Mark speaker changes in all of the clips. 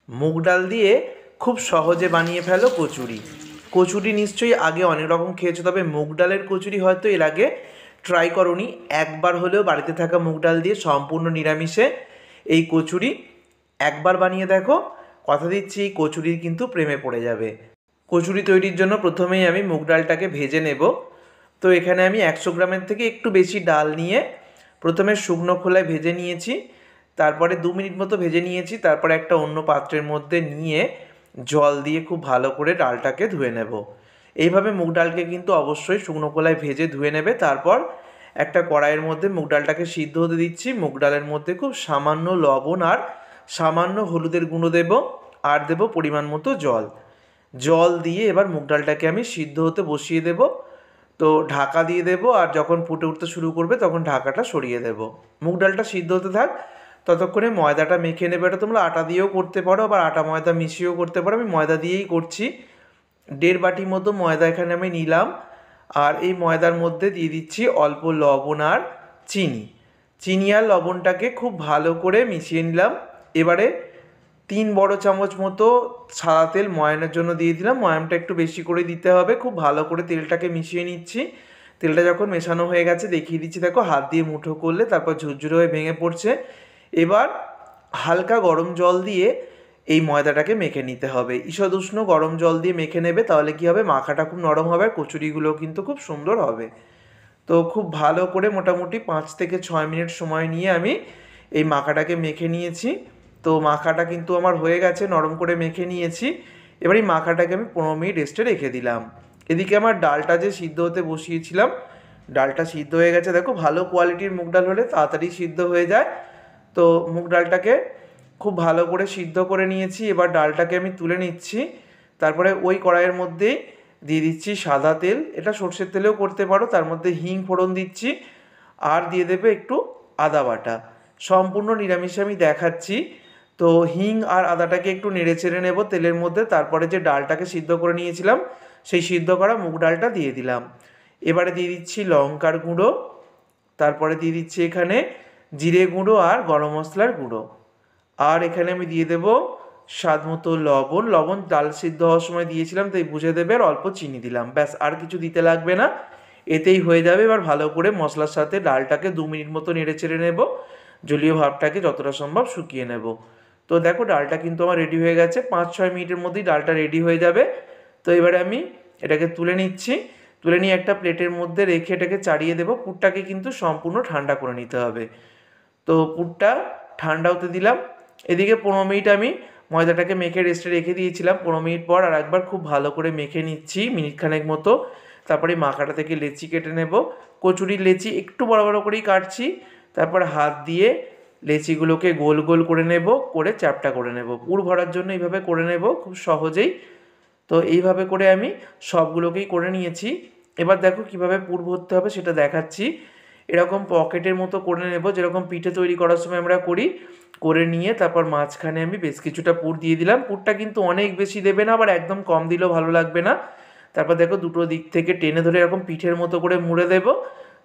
Speaker 1: মুগ ডাল দিয়ে খুব সহজে বানিয়ে ফেলো কচুরি। কচুরি নিশ্চয়ই আগে অনেক রকম খেয়েছো, তবে মুগ ডালের কচুরি হয়তো এর আগে ট্রাই করোনি। একবার হলেও বাড়িতে থাকা মুগ ডাল দিয়ে সম্পূর্ণ নিরামিষে এই কচুরি একবার বানিয়ে দেখো, কথা দিচ্ছি এই কচুরির কিন্তু প্রেমে পড়ে যাবে। কচুরি তৈরির জন্য প্রথমেই আমি মুগ ডালটাকে ভেজে নেব। তো এখানে আমি 100 গ্রামের থেকে একটু বেশি ডাল নিয়ে প্রথমে শুকনো খোলায় ভেজে নিয়েছি, তারপরে 2 মিনিট মতো ভেজে নিয়েছি। তারপরে একটা অন্য পাত্রের মধ্যে নিয়ে জল দিয়ে খুব ভালো করে ডালটাকে ধুয়ে নেব। এইভাবে মুগ ডালকে কিন্তু অবশ্যই শুকনো খোলায় ভেজে ধুয়ে নেবে। তারপর একটা কড়াইয়ের মধ্যে মুগ ডালটাকে সিদ্ধ হতে দিচ্ছি। মুগ ডালের মধ্যে খুব সামান্য লবণ আর সামান্য হলুদের গুঁড়ো দেব, আর দেব পরিমাণ মতো জল। জল দিয়ে এবার মুগ ডালটাকে আমি সিদ্ধ হতে বসিয়ে দেব। তো ঢাকা দিয়ে দেবো, আর যখন ফুটে উঠতে শুরু করবে তখন ঢাকাটা সরিয়ে দেব। মুগ ডালটা সিদ্ধ হতে থাক, ততক্ষণে ময়দাটা মেখে নেবে। এটা তোমরা আটা দিয়েও করতে পারো, আবার আটা ময়দা মিশিয়েও করতে পারো। আমি ময়দা দিয়েই করছি। 1.5 বাটি মতো ময়দা এখানে আমি নিলাম, আর এই ময়দার মধ্যে দিয়ে দিচ্ছি অল্প লবণ আর চিনি। চিনি আর লবণটাকে খুব ভালো করে মিশিয়ে নিলাম। এবারে 3 বড় চামচ মতো সাদা তেল ময়ানের জন্য দিয়ে দিলাম। ময়ানটা একটু বেশি করে দিতে হবে। খুব ভালো করে তেলটাকে মিশিয়ে নিচ্ছি। তেলটা যখন মেশানো হয়ে গেছে দেখিয়ে দিচ্ছি, দেখো হাত দিয়ে মুঠো করলে তারপর ঝুরঝুরে হয়ে ভেঙে পড়ছে। এবার হালকা গরম জল দিয়ে এই ময়দাটাকে মেখে নিতে হবে। ঈষৎ উষ্ণ গরম জল দিয়ে মেখে নেবে, তাহলে কী হবে, মাখাটা খুব নরম হবে, আর কচুরিগুলো কিন্তু খুব সুন্দর হবে। তো খুব ভালো করে মোটামুটি 5 থেকে 6 মিনিট সময় নিয়ে আমি এই মাখাটাকে মেখে নিয়েছি। তো মাখাটা কিন্তু আমার হয়ে গেছে, নরম করে মেখে নিয়েছি। এবার এই মাখাটাকে আমি 15 মিনিট রেস্টে রেখে দিলাম। এদিকে আমার ডালটা যে সিদ্ধ হতে বসিয়েছিলাম, ডালটা সিদ্ধ হয়ে গেছে। দেখো ভালো কোয়ালিটির মুগ ডাল হলে তাড়াতাড়ি সিদ্ধ হয়ে যায়। তো মুগ ডালটাকে খুব ভালো করে সিদ্ধ করে নিয়েছি। এবার ডালটাকে আমি তুলে নিচ্ছি। তারপরে ওই কড়াইয়ের মধ্যেই দিয়ে দিচ্ছি সাদা তেল, এটা সর্ষের তেলেও করতে পারো। তার মধ্যে হিং ফোড়ন দিচ্ছি, আর দিয়ে দেবে একটু আদা বাটা। সম্পূর্ণ নিরামিষে আমি দেখাচ্ছি। তো হিং আর আদাটাকে একটু নেড়ে চেড়ে নেব তেলের মধ্যে। তারপরে যে ডালটাকে সিদ্ধ করে নিয়েছিলাম, সেই সিদ্ধ করা মুগ ডালটা দিয়ে দিলাম। এবারে দিয়ে দিচ্ছি লঙ্কার গুঁড়ো, তারপরে দিয়ে দিচ্ছি এখানে জিরে গুঁড়ো আর গরম মশলার গুঁড়ো, আর এখানে আমি দিয়ে দেবো স্বাদ মতো লবণ। লবণ ডাল সিদ্ধ হওয়ার সময় দিয়েছিলাম, তাই বুঝে দেবে। আর অল্প চিনি দিলাম, ব্যাস, আর কিছু দিতে লাগবে না, এতেই হয়ে যাবে। এবার ভালো করে মশলার সাথে ডালটাকে 2 মিনিট মতো নেড়ে চেড়ে নেব, জলীয় ভাবটাকে যতটা সম্ভব শুকিয়ে নেব। তো দেখো ডালটা কিন্তু আমার রেডি হয়ে গেছে। 5-6 মিনিটের মধ্যেই ডালটা রেডি হয়ে যাবে। তো এবারে আমি এটাকে তুলে নিচ্ছি। তুলে নিয়ে একটা প্লেটের মধ্যে রেখে এটাকে চাড়িয়ে দেবো। পুরটাকে কিন্তু সম্পূর্ণ ঠান্ডা করে নিতে হবে। তো পুরটা ঠান্ডা হতে দিলাম। এদিকে 15 মিনিট আমি ময়দাটাকে মেখে রেস্টে রেখে দিয়েছিলাম। 15 মিনিট পর আর একবার খুব ভালো করে মেখে নিচ্ছি, মিনিটখানেক মতো। তারপরে মাখাটা থেকে লেচি কেটে নেব। কচুরির লেচি একটু বড় বড় করেই কাটছি। তারপর হাত দিয়ে লেচিগুলোকে গোল গোল করে নেব, করে চ্যাপ্টা করে নেব। পুর ভরার জন্য এইভাবে করে নেব খুব সহজেই। তো এইভাবে করে আমি সবগুলোকেই করে নিয়েছি। এবার দেখো কিভাবে পুর ভরতে হবে সেটা দেখাচ্ছি। এরকম পকেটের মতো করে নেব, যেরকম পিঠে তৈরি করার সময় আমরা করি। করে নিয়ে তারপর মাঝখানে আমি বেশ কিছুটা পুর দিয়ে দিলাম। পুরটা কিন্তু অনেক বেশি দেবে না, আবার একদম কম দিলেও ভালো লাগবে না। তারপর দেখো দুটো দিক থেকে টেনে ধরে এরকম পিঠের মতো করে মুড়ে দেব।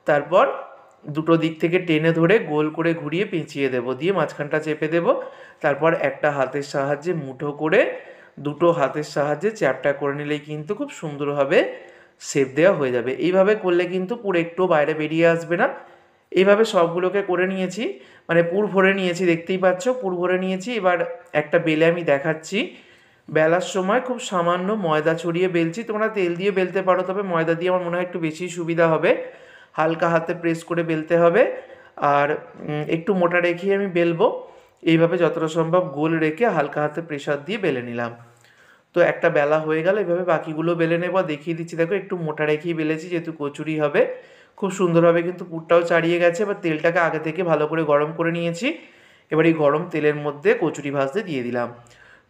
Speaker 1: তারপর দুটো দিক থেকে টেনে ধরে গোল করে ঘুরিয়ে পেঁচিয়ে দেব, দিয়ে মাঝখানটা চেপে দেব। তারপর একটা হাতের সাহায্যে মুঠো করে দুটো হাতের সাহায্যে চ্যাপটা করে নিলেই কিন্তু খুব সুন্দরভাবে শেপ দেওয়া হয়ে যাবে। এইভাবে করলে কিন্তু পুরো একটু বাইরে বেরিয়ে আসবে না। এইভাবে সবগুলোকে করে নিয়েছি, মানে পুর ভরে নিয়েছি, দেখতেই পাচ্ছ পুর ভরে নিয়েছি। এবার একটা বেলে আমি দেখাচ্ছি। বেলার সময় খুব সামান্য ময়দা ছড়িয়ে বেলছি। তোমরা তেল দিয়ে বেলতে পারো, তবে ময়দা দিয়ে আমার মনে হয় একটু বেশি সুবিধা হবে। হালকা হাতে প্রেস করে বেলতে হবে, আর একটু মোটা রেখেই আমি বেলবো। এইভাবে যতটা সম্ভব গোল রেখে হালকা হাতে প্রেসার দিয়ে বেলে নিলাম। তো একটা বেলা হয়ে গেল, এভাবে বাকিগুলো বেলে নেব। দেখিয়ে দিচ্ছি, দেখো একটু মোটা রেখেই বেলেছি, যেহেতু কচুরি হবে। খুব সুন্দরভাবে কিন্তু পুরটাও ছাড়িয়ে গেছে। এবার তেলটাকে আগে থেকে ভালো করে গরম করে নিয়েছি। এবার এই গরম তেলের মধ্যে কচুরি ভাজতে দিয়ে দিলাম।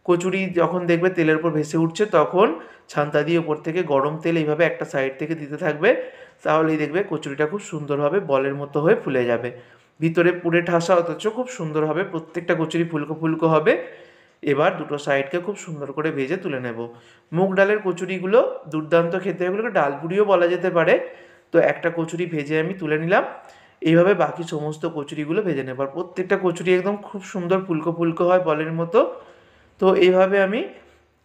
Speaker 1: কচুরি যখন দেখবে তেলের উপর ভেসে উঠছে, তখন ছান্তা দিয়ে উপর থেকে গরম তেল এইভাবে একটা সাইড থেকে দিতে থাকবে। তাহলেই দেখবে কচুরিটা খুব সুন্দরভাবে বলের মতো হয়ে ফুলে যাবে, ভিতরে পুরে ঠাসা, অথচ খুব সুন্দর হবে। প্রত্যেকটা কচুরি ফুলকো ফুলকো হবে। এবার দুটো সাইডকে খুব সুন্দর করে ভেজে তুলে নেব। মুগ ডালের কচুরিগুলো দুর্দান্ত খেতে, এগুলোকে ডালপুরিও বলা যেতে পারে। তো একটা কচুরি ভেজে আমি তুলে নিলাম। এইভাবে বাকি সমস্ত কচুরিগুলো ভেজে নেব। আর প্রত্যেকটা কচুরি একদম খুব সুন্দর ফুলকো ফুলকো হয়, বলের মতো। তো এইভাবে আমি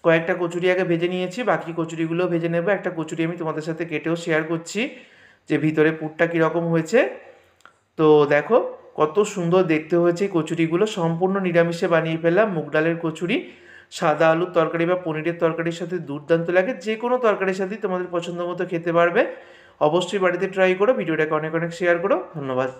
Speaker 1: কয়েকটা কচুরি আগে ভেজে নিয়েছি, বাকি কচুরিগুলো ভেজে নেব। একটা কচুরি আমি তোমাদের সাথে কেটেও শেয়ার করছি যে ভিতরে পুরটা কীরকম হয়েছে। তো দেখো কত সুন্দর দেখতে হয়েছে এই কচুরিগুলো। সম্পূর্ণ নিরামিষে বানিয়ে ফেললাম মুগ ডালের কচুরি। সাদা আলুর তরকারি বা পনিরের তরকারির সাথে দুর্দান্ত লাগে, যে কোনো তরকারির সাথেই তোমাদের পছন্দ মতো খেতে পারবে। অবশ্যই বাড়িতে ট্রাই করো, ভিডিওটাকে অনেক অনেক শেয়ার করো। ধন্যবাদ।